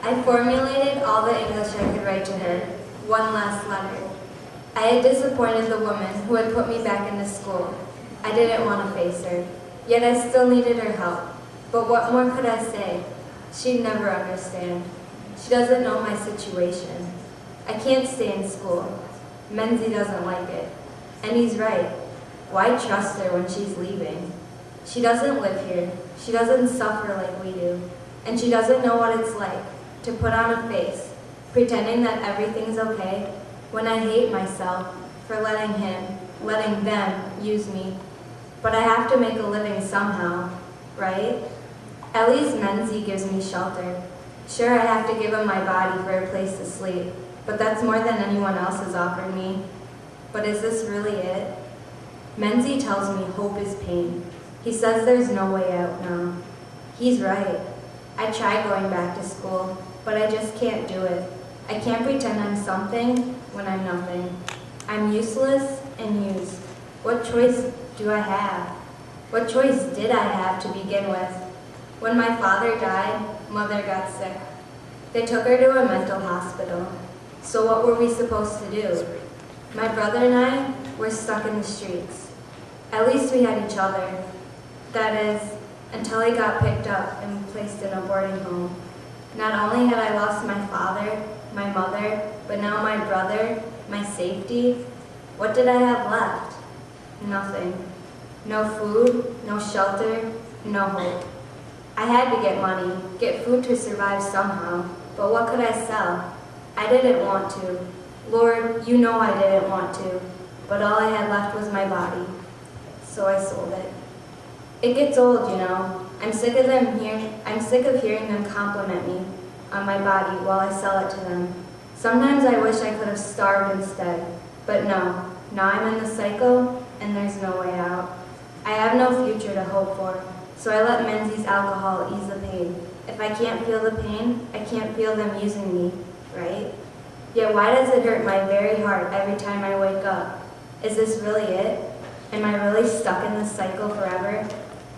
I formulated all the English I could write to her, one last letter. I had disappointed the woman who had put me back into school. I didn't want to face her, yet I still needed her help. But what more could I say? She'd never understand. She doesn't know my situation. I can't stay in school. Menzie doesn't like it. And he's right. Why trust her when she's leaving? She doesn't live here. She doesn't suffer like we do. And she doesn't know what it's like to put on a face, pretending that everything's okay, when I hate myself for letting them use me. But I have to make a living somehow, right? At least Menzie gives me shelter. Sure, I have to give him my body for a place to sleep, but that's more than anyone else has offered me. But is this really it? Menzie tells me hope is pain. He says there's no way out now. He's right. I try going back to school, but I just can't do it. I can't pretend I'm something when I'm nothing. I'm useless and used. What choice do I have? What choice did I have to begin with? When my father died, Mother got sick. They took her to a mental hospital. So what were we supposed to do? My brother and I were stuck in the streets. At least we had each other. That is, until he got picked up and placed in a boarding home. Not only had I lost my father, my mother, but now my brother, my safety. What did I have left? Nothing. No food, no shelter, no hope. I had to get money, get food to survive somehow, but what could I sell? I didn't want to. Lord, you know I didn't want to, but all I had left was my body, so I sold it. It gets old, you know. I'm sick of hearing them compliment me on my body while I sell it to them. Sometimes I wish I could have starved instead, but no. Now I'm in the cycle, and there's no way out. I have no future to hope for, so I let Menzie's alcohol ease the pain. If I can't feel the pain, I can't feel them using me, right? Yet why does it hurt my very heart every time I wake up? Is this really it? Am I really stuck in this cycle forever?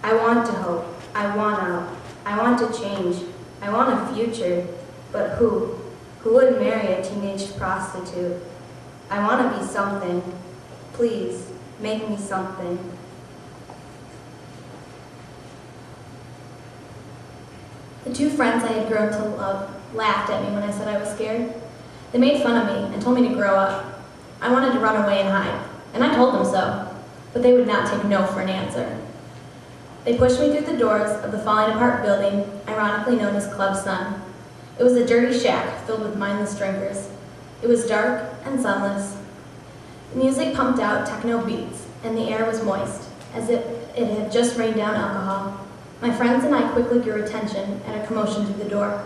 I want to hope. I want out. I want to change. I want a future. But who? Who would marry a teenage prostitute? I want to be something. Please, make me something. The two friends I had grown to love laughed at me when I said I was scared. They made fun of me and told me to grow up. I wanted to run away and hide, and I told them so, but they would not take no for an answer. They pushed me through the doors of the falling apart building, ironically known as Club Sun. It was a dirty shack filled with mindless drinkers. It was dark and sunless. The music pumped out techno beats, and the air was moist, as if it had just rained down alcohol. My friends and I quickly grew attention at a commotion through the door.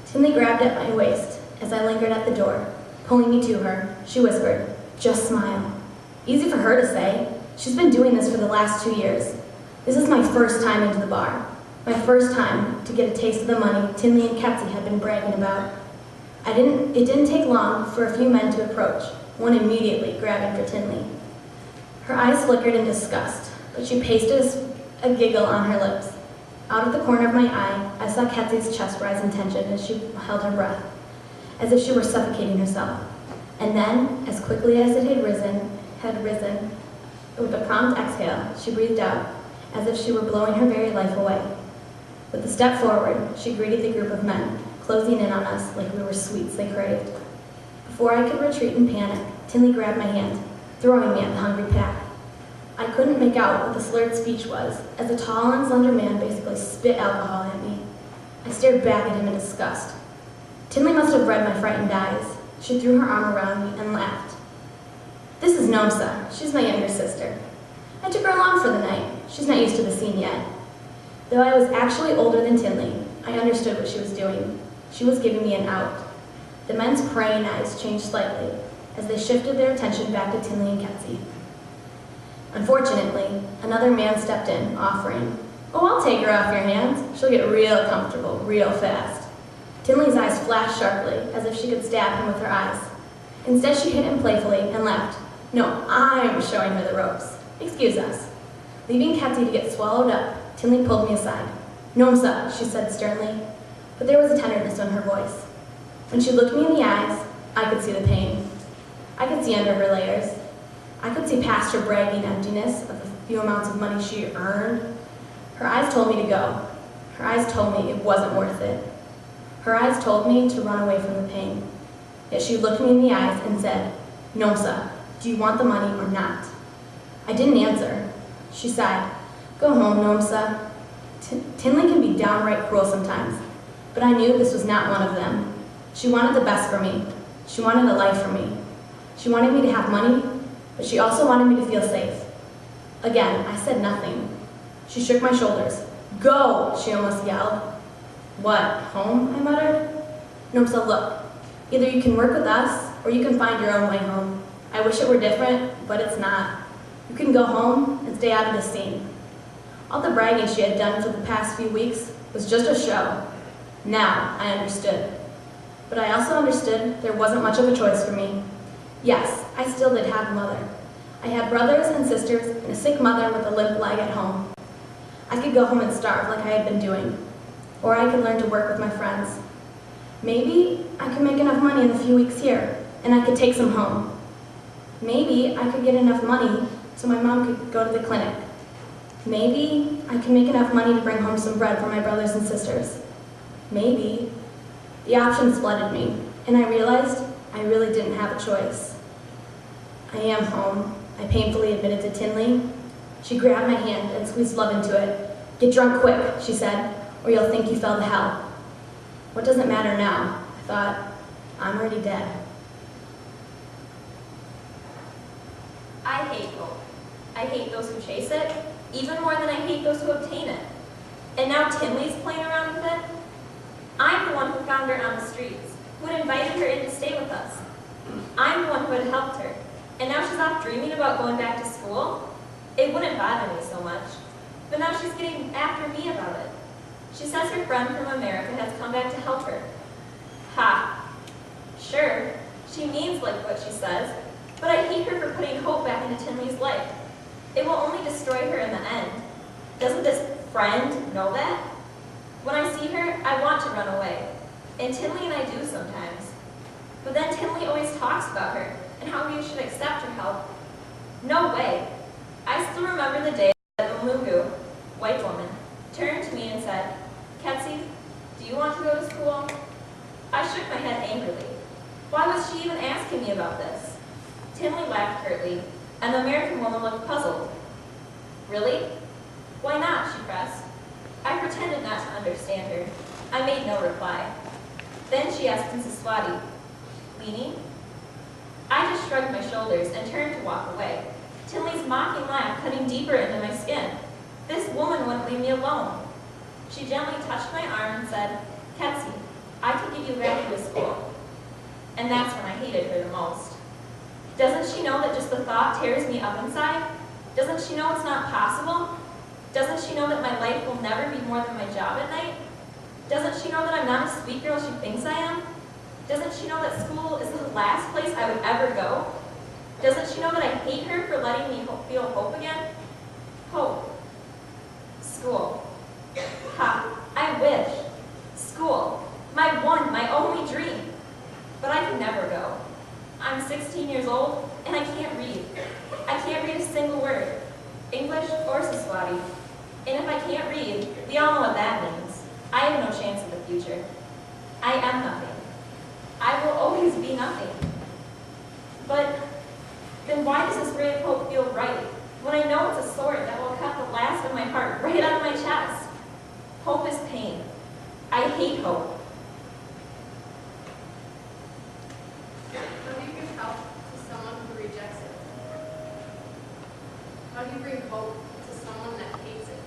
Tinley grabbed at my waist as I lingered at the door. Pulling me to her, she whispered, "Just smile." Easy for her to say. She's been doing this for the last 2 years. This is my first time into the bar. My first time to get a taste of the money Tinley and Ketsy had been bragging about. It didn't take long for a few men to approach, one immediately grabbing for Tinley. Her eyes flickered in disgust, but she pasted a giggle on her lips. Out of the corner of my eye, I saw Ketsy's chest rise in tension as she held her breath, as if she were suffocating herself. And then, as quickly as it had risen, with a prompt exhale, she breathed out, as if she were blowing her very life away. With a step forward, she greeted the group of men, closing in on us like we were sweets they craved. Before I could retreat in panic, Tinley grabbed my hand, throwing me at the hungry pack. I couldn't make out what the slurred speech was, as the tall and slender man basically spit alcohol at me. I stared back at him in disgust. Tinley must have read my frightened eyes. She threw her arm around me and laughed. "This is Nomsa. She's my younger sister. I took her along for the night. She's not used to the scene yet." Though I was actually older than Tinley, I understood what she was doing. She was giving me an out. The men's praying eyes changed slightly as they shifted their attention back to Tinley and Ketsy. Unfortunately, another man stepped in, offering, "Oh, I'll take her off your hands. She'll get real comfortable, real fast." Tinley's eyes flashed sharply, as if she could stab him with her eyes. Instead, she hit him playfully and laughed. "No, I'm showing her the ropes. Excuse us." Leaving Ketsy to get swallowed up, Tinley pulled me aside. "Nomsa," she said sternly. but there was a tenderness in her voice. When she looked me in the eyes, I could see the pain. I could see under her layers. I could see past her bragging emptiness of the few amounts of money she earned. Her eyes told me to go. Her eyes told me it wasn't worth it. Her eyes told me to run away from the pain. Yet she looked me in the eyes and said, "Nomsa, do you want the money or not?" I didn't answer. She sighed, "Go home, Nomsa." Tinley can be downright cruel sometimes, but I knew this was not one of them. She wanted the best for me. She wanted a life for me. She wanted me to have money, but she also wanted me to feel safe. Again, I said nothing. She shook my shoulders. "Go!" she almost yelled. "What, home?" I muttered. "Nomsa, look. Either you can work with us, or you can find your own way home. I wish it were different, but it's not. You can go home and stay out of the scene." All the bragging she had done for the past few weeks was just a show. Now I understood. But I also understood there wasn't much of a choice for me. Yes, I still did have a mother. I had brothers and sisters and a sick mother with a limp leg at home. I could go home and starve like I had been doing. Or I could learn to work with my friends. Maybe I could make enough money in the few weeks here, and I could take some home. Maybe I could get enough money so my mom could go to the clinic. Maybe I could make enough money to bring home some bread for my brothers and sisters. Maybe. The options flooded me, and I realized I really didn't have a choice. "I am home," I painfully admitted to Tinley. She grabbed my hand and squeezed love into it. "Get drunk quick," she said, "or you'll think you fell to hell." What does it matter now? I thought. I'm already dead. I hate hope. I hate those who chase it, even more than I hate those who obtain it. And now Tinley's playing around with it? I'm the one who found her on the streets, who had invited her in to stay with us. I'm the one who had helped her, and now she's off dreaming about going back to school? It wouldn't bother me so much, but now she's getting after me about it. She says her friend from America has come back to help her. Ha! Sure, she means like what she says, but I hate her for putting hope back into Tinley's life. It will only destroy her in the end. Doesn't this friend know that? When I see her, I want to run away. And Tinley and I do sometimes. But then Tinley always talks about her and how we should accept her help. No way. I still remember the day that Umugu, white woman, turned to me and said, "Ketsi, do you want to go to school?" I shook my head angrily. Why was she even asking me about this? Tinley laughed curtly, and the American woman looked puzzled. "Really? Why not?" she pressed. I pretended not to understand her. I made no reply. Then she asked in Siswati, "Leaning?" I just shrugged my shoulders and turned to walk away. Tinley's mocking laugh cutting deeper into my skin. This woman wouldn't leave me alone. She gently touched my arm and said, "Ketsi, I can get you back to school." And that's when I hated her the most. Doesn't she know that just the thought tears me up inside? Doesn't she know it's not possible? Doesn't she know that my life will never be more than my job at night? Doesn't she know that I'm not a sweet girl she thinks I am? Doesn't she know that school is the last place I would ever go? Doesn't she know that I hate her for letting me feel hope again? Hope. School. Ha, I wish. School. My one, my only dream. But I can never go. I'm 16 years old, and I can't read. I can't read a single word, English or Siswati. And if I can't read, we all know what that means. I have no chance in the future. I am nothing. I will always be nothing. But then why does this ray of hope feel right, when I know it's a sword that will cut the last of my heart right out of my chest? Hope is pain. I hate hope. How do you bring help to someone who rejects it? How do you bring hope to someone that hates it?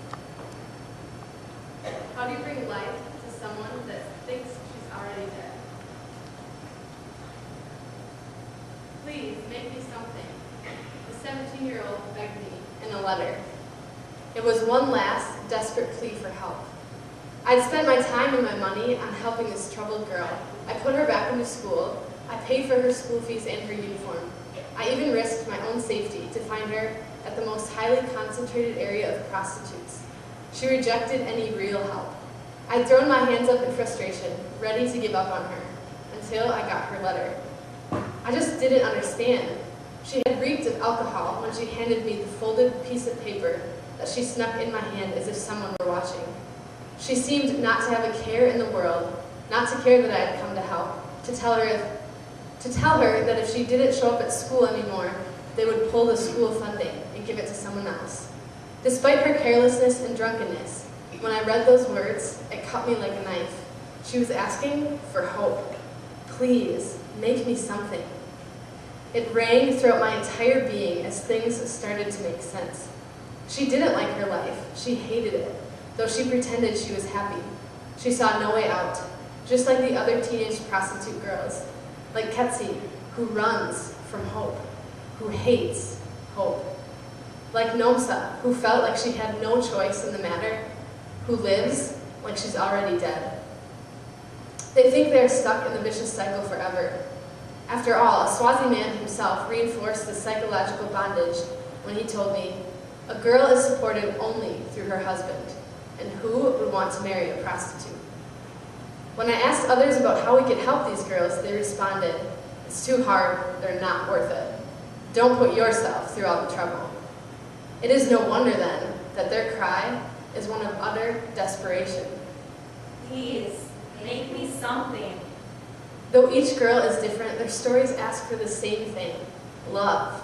How do you bring life to someone that thinks she's already dead? Please make me something. The 17-year-old begged me in a letter. It was one last, desperate plea for help. I'd spent my time and my money on helping this troubled girl. I put her back into school. I paid for her school fees and her uniform. I even risked my own safety to find her at the most highly concentrated area of prostitutes. She rejected any real help. I'd thrown my hands up in frustration, ready to give up on her, until I got her letter. I just didn't understand. She had reeked of alcohol when she handed me the folded piece of paper that she snuck in my hand as if someone were watching. She seemed not to have a care in the world, not to care that I had come to help, to tell her that if she didn't show up at school anymore, they would pull the school funding and give it to someone else. Despite her carelessness and drunkenness, when I read those words, it cut me like a knife. She was asking for hope. Please, make me something. It rang throughout my entire being as things started to make sense. She didn't like her life. She hated it, though she pretended she was happy. She saw no way out, just like the other teenage prostitute girls, like Ketsi, who runs from hope, who hates hope. Like Nomsa, who felt like she had no choice in the matter, who lives like she's already dead. They think they are stuck in the vicious cycle forever. After all, a Swazi man himself reinforced the psychological bondage when he told me, "A girl is supported only through her husband, and who would want to marry a prostitute?" When I asked others about how we could help these girls, they responded, "It's too hard, they're not worth it. Don't put yourself through all the trouble." It is no wonder then that their cry is one of utter desperation. Please, make me something. Though each girl is different, their stories ask for the same thing: love.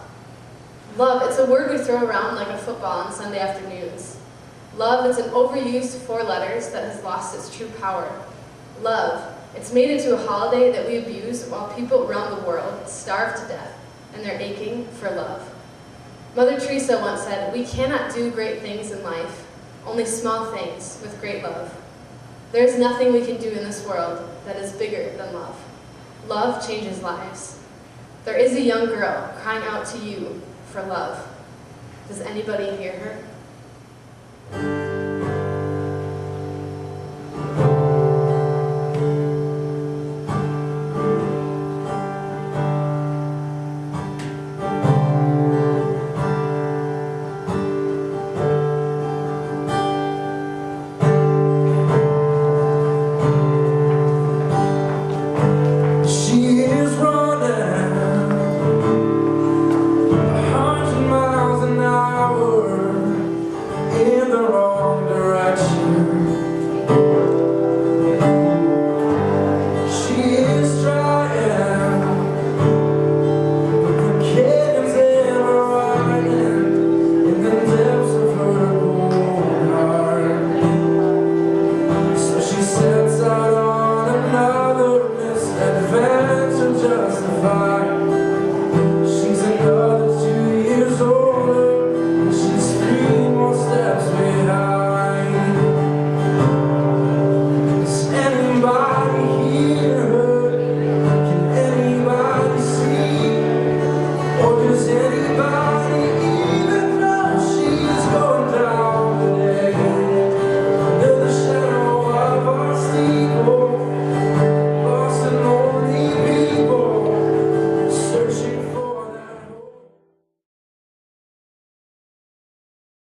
Love, it's a word we throw around like a football on Sunday afternoons. Love, it's an overused 4 letters that has lost its true power. Love, it's made into a holiday that we abuse while people around the world starve to death and they're aching for love. Mother Teresa once said, "We cannot do great things in life, only small things with great love." There is nothing we can do in this world that is bigger than love. Love changes lives. There is a young girl crying out to you for love. Does anybody hear her?